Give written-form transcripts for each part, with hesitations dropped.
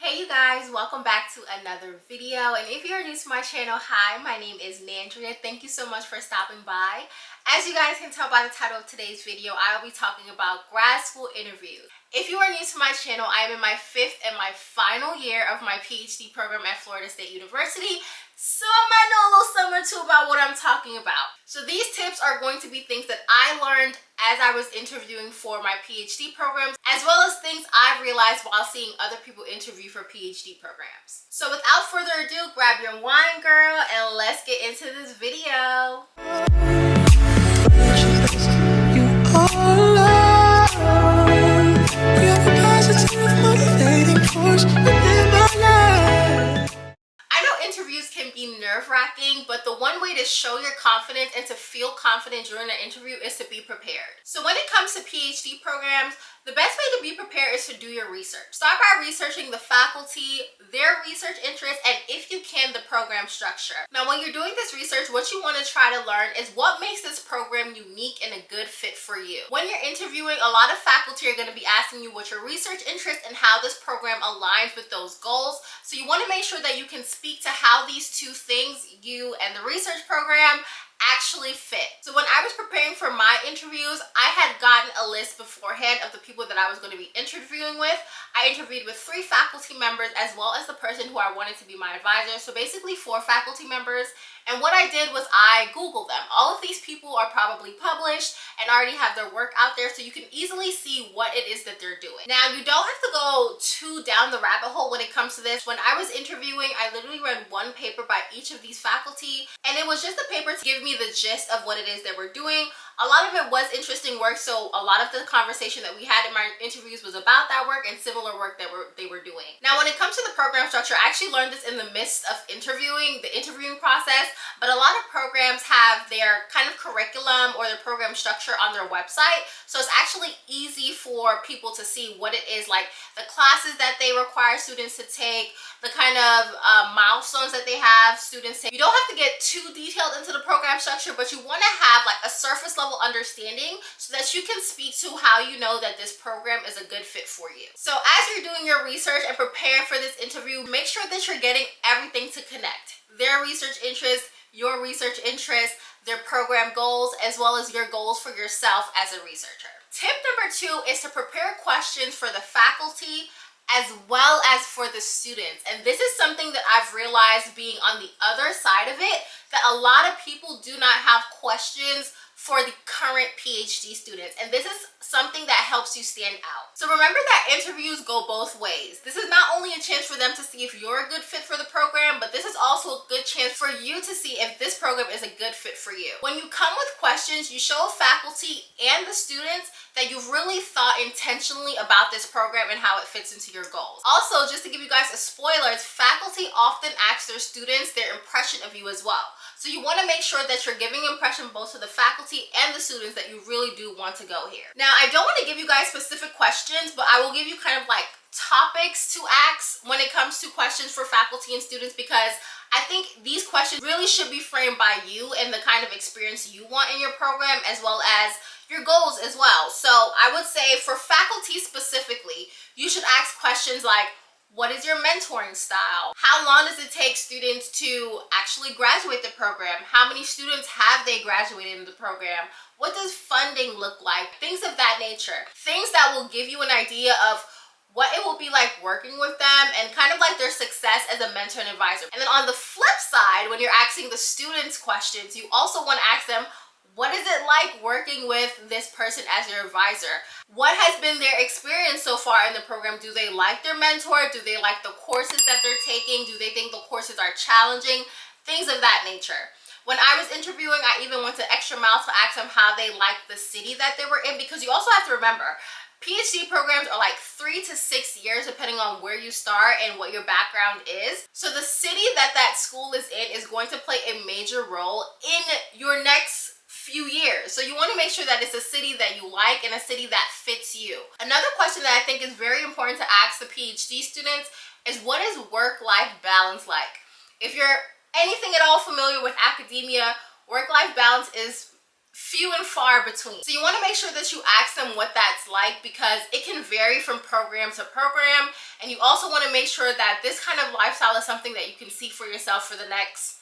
Hey you guys, welcome back to another video. And if you're new to my channel, hi, my name is Nandria. Thank you so much for stopping by. As you guys can tell by the title of today's video, I will be talking about grad school interviews. If you are new to my channel, I am in my 5th and my final year of my PhD program at Florida State University. So I might know a little something or two about what I'm talking about. So these tips are going to be things that I learned as I was interviewing for my PhD programs, as well as things I've realized while seeing other people interview for PhD programs. So without further ado, grab your wine, girl, and let's get into this video. I know interviews can be nerve-wracking, but the one way to show your confidence and to feel confident during an interview is to be prepared. So when it comes to PhD programs, the best way to be prepared is to do your research. Start by researching the faculty, their research interests, and if you can, the program structure. Now, when you're doing this research, what you want to try to learn is what makes this program unique and a good fit for you. When you're interviewing, a lot of faculty are going to be asking you what your research interests and how this program aligns with those goals. So you want to make sure that you can speak to how these two things, you and the research program, actually fit. So when I was preparing for my interviews, I had gotten a list beforehand of the people that I was going to be interviewing with. I interviewed with 3 faculty members as well as the person who I wanted to be my advisor. So basically 4 faculty members. And what I did was I Googled them. All of these people are probably published and already have their work out there, so you can easily see what it is that they're doing. Now, you don't have to go too down the rabbit hole when it comes to this. When I was interviewing, I literally read one paper by each of these faculty, and it was just a paper to give me the gist of what it is that we're doing. A lot of it was interesting work, so a lot of the conversation that we had in my interviews was about that work and similar work that they were doing. Now, when it comes to the program structure, I actually learned this in the midst of interviewing, the interviewing process. But a lot of programs have their kind of curriculum or their program structure on their website. So it's actually easy for people to see what it is, like the classes that they require students to take, the kind of milestones that they have students take. You don't have to get too detailed into the program structure, but you want to have like a surface level understanding so that you can speak to how you know that this program is a good fit for you. So as you're doing your research and preparing for this interview, make sure that you're getting everything to connect. Their research interests, your research interests, their program goals, as well as your goals for yourself as a researcher. Tip number 2 is to prepare questions for the faculty as well as for the students. And this is something that I've realized being on the other side of it, that a lot of people do not have questions for the current PhD students, and this is something that helps you stand out. So remember that interviews go both ways. This is not only a chance for them to see if you're a good fit for the program, but this is also a good chance for you to see if this program is a good fit for you. When you come with questions, you show faculty and the students that you've really thought intentionally about this program and how it fits into your goals. Also, just to give you guys a spoiler, faculty often ask their students their impression of you as well. So you want to make sure that you're giving impression both to the faculty and the students that you really do want to go here. Now, I don't want to give you guys specific questions, but I will give you kind of like topics to ask when it comes to questions for faculty and students, because I think these questions really should be framed by you and the kind of experience you want in your program, as well as your goals as well. So I would say for faculty specifically, you should ask questions like, what is your mentoring style? How long does it take students to actually graduate the program? How many students have they graduated in the program? What does funding look like? Things of that nature. Things that will give you an idea of what it will be like working with them and kind of like their success as a mentor and advisor. And then on the flip side, when you're asking the students questions, you also want to ask them, what is it like working with this person as your advisor? What has been their experience so far in the program? Do they like their mentor? Do they like the courses that they're taking? Do they think the courses are challenging? Things of that nature. When I was interviewing, I even went to extra mile to ask them how they liked the city that they were in, because you also have to remember, PhD programs are like 3 to 6 years depending on where you start and what your background is. So the city that that school is in is going to play a major role in your next few years. So you want to make sure that it's a city that you like and a city that fits you. Another question that I think is very important to ask the PhD students is, what is work-life balance like? If you're anything at all familiar with academia, work-life balance is few and far between. So you want to make sure that you ask them what that's like, because it can vary from program to program, and you also want to make sure that this kind of lifestyle is something that you can see for yourself for the next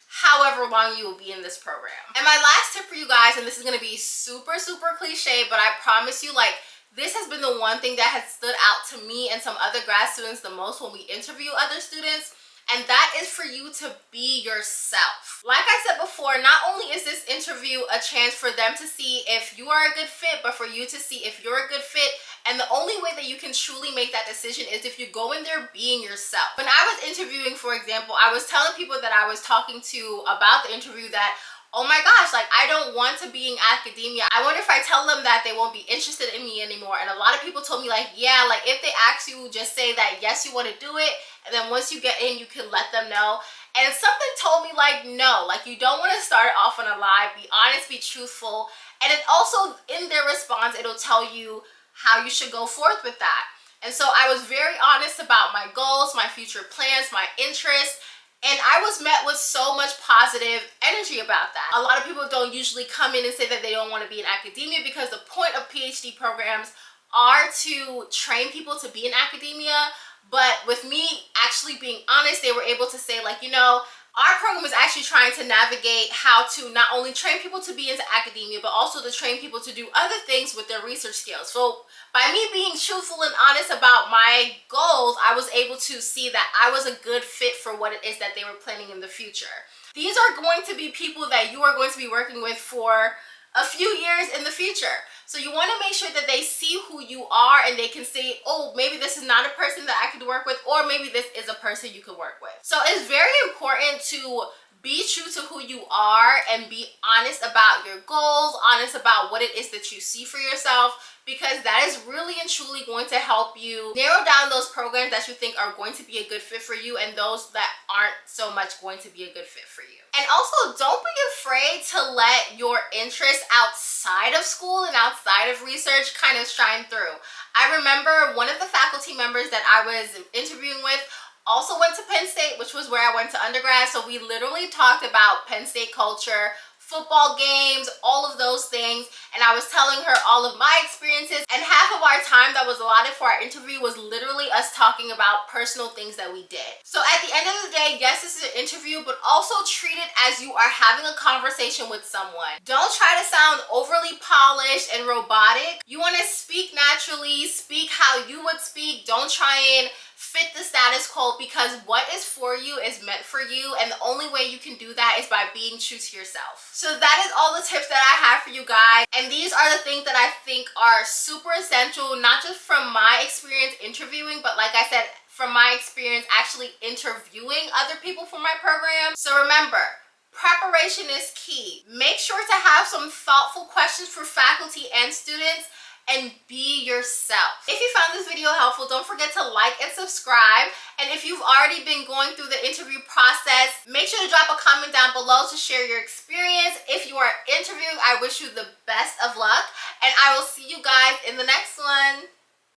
however long you will be in this program. And my last tip for you guys, and this is going to be super cliche, but I promise you, like, this has been the one thing that has stood out to me and some other grad students the most when we interview other students, and that is for you to be yourself. Like I said before, not only is this interview a chance for them to see if you are a good fit, but for you to see if you're a good fit. And the only way that you can truly make that decision is if you go in there being yourself. When I was interviewing, for example, I was telling people that I was talking to about the interview that, oh my gosh, like, I don't want to be in academia. I wonder if I tell them that they won't be interested in me anymore. And a lot of people told me, like, yeah, like, if they ask you, just say that yes, you want to do it, and then once you get in, you can let them know. And something told me, like, no, like, you don't want to start off on a lie. Be honest, be truthful. And it also, in their response, it'll tell you how you should go forth with that. And so I was very honest about my goals, my future plans, my interests, and I was met with so much positive energy about that. A lot of people don't usually come in and say that they don't want to be in academia, because the point of PhD programs are to train people to be in academia. But with me actually being honest, they were able to say, like, you know, our program is actually trying to navigate how to not only train people to be into academia, but also to train people to do other things with their research skills. So by me being truthful and honest about my goals, I was able to see that I was a good fit for what it is that they were planning in the future. These are going to be people that you are going to be working with for a few years in the future. So you want to make sure that they see who you are and they can say, oh, maybe this is not a person that I could work with, or maybe this is a person you could work with. So it's very important to be true to who you are and be honest about your goals, honest about what it is that you see for yourself, because that is really and truly going to help you narrow down those programs that you think are going to be a good fit for you and those that aren't so much going to be a good fit for you. And also, don't be afraid to let your interests outside of school and outside of research kind of shine through. I remember one of the faculty members that I was interviewing with also went to Penn State, which was where I went to undergrad. So we literally talked about Penn State culture, football games, all of those things, and I was telling her all of my experiences, and half of our time that was allotted for our interview was literally us talking about personal things that we did. So at the end of the day, yes, this is an interview, but also treat it as you are having a conversation with someone. Don't try to sound overly polished and robotic. You want to speak naturally, speak how you would speak. Don't try and fit the status quo, because what is for you is meant for you, and the only way you can do that is by being true to yourself. So that is all the tips that I have for you guys, and these are the things that I think are super essential, not just from my experience interviewing, but like I said, from my experience actually interviewing other people for my program. So remember, preparation is key. Make sure to have some thoughtful questions for faculty and students, and be yourself. If you found this video helpful, don't forget to like and subscribe. And if you've already been going through the interview process, make sure to drop a comment down below to share your experience. If you are interviewing, I wish you the best of luck, and I will see you guys in the next one.